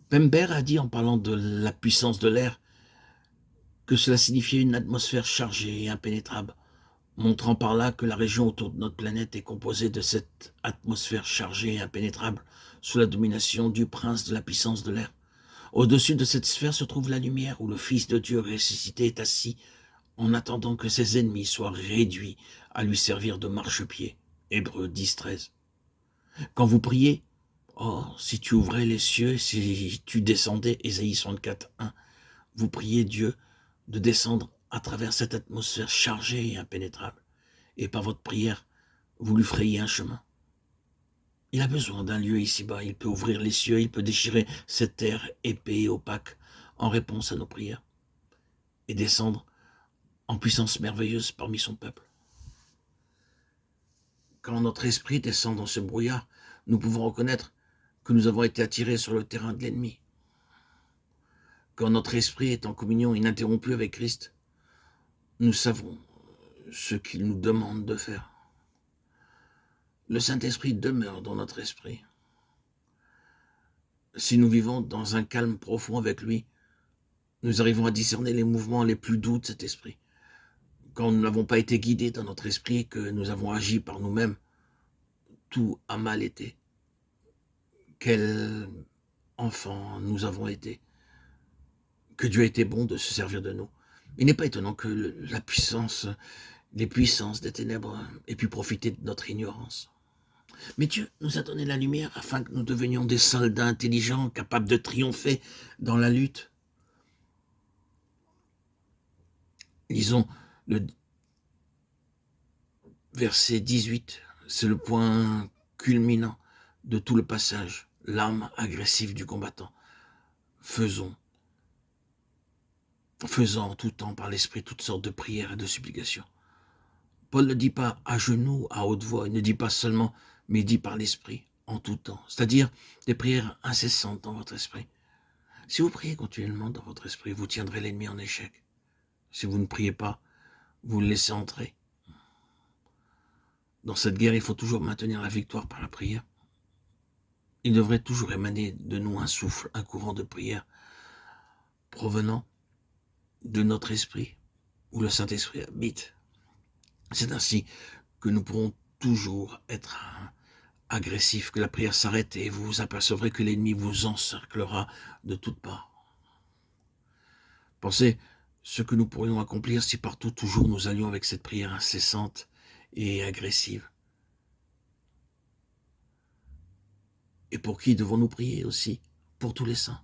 Pember a dit en parlant de la puissance de l'air que cela signifiait une atmosphère chargée et impénétrable, montrant par là que la région autour de notre planète est composée de cette atmosphère chargée et impénétrable sous la domination du prince de la puissance de l'air. Au-dessus de cette sphère se trouve la lumière où le Fils de Dieu ressuscité est assis en attendant que ses ennemis soient réduits à lui servir de marchepied. Hébreux 10, 13. Quand vous priez, oh, si tu ouvrais les cieux, si tu descendais, Ésaïe 64, 1, vous priez Dieu de descendre à travers cette atmosphère chargée et impénétrable. Et par votre prière, vous lui frayez un chemin. Il a besoin d'un lieu ici-bas. Il peut ouvrir les cieux, il peut déchirer cette terre épais et opaque en réponse à nos prières et descendre en puissance merveilleuse parmi son peuple. Quand notre esprit descend dans ce brouillard, nous pouvons reconnaître que nous avons été attirés sur le terrain de l'ennemi. Quand notre esprit est en communion ininterrompue avec Christ, nous savons ce qu'il nous demande de faire. Le Saint-Esprit demeure dans notre esprit. Si nous vivons dans un calme profond avec lui, nous arrivons à discerner les mouvements les plus doux de cet esprit. Quand nous n'avons pas été guidés dans notre esprit et que nous avons agi par nous-mêmes, tout a mal été. Quel enfant nous avons été. Que Dieu a été bon de se servir de nous. Il n'est pas étonnant que les puissances des ténèbres aient pu profiter de notre ignorance. Mais Dieu nous a donné la lumière afin que nous devenions des soldats intelligents, capables de triompher dans la lutte. Lisons le verset 18, c'est le point culminant de tout le passage, l'âme agressive du combattant. Faisant en tout temps par l'esprit toutes sortes de prières et de supplications. Paul ne dit pas à genoux, à haute voix, il ne dit pas seulement, mais il dit par l'esprit, en tout temps. C'est-à-dire des prières incessantes dans votre esprit. Si vous priez continuellement dans votre esprit, vous tiendrez l'ennemi en échec. Si vous ne priez pas, vous le laissez entrer. Dans cette guerre, il faut toujours maintenir la victoire par la prière. Il devrait toujours émaner de nous un souffle, un courant de prière provenant de notre esprit, où le Saint-Esprit habite. C'est ainsi que nous pourrons toujours être agressifs, que la prière s'arrête et vous vous apercevrez que l'ennemi vous encerclera de toutes parts. Pensez ce que nous pourrions accomplir si partout, toujours, nous allions avec cette prière incessante et agressive. Et pour qui devons-nous prier aussi? Pour tous les saints.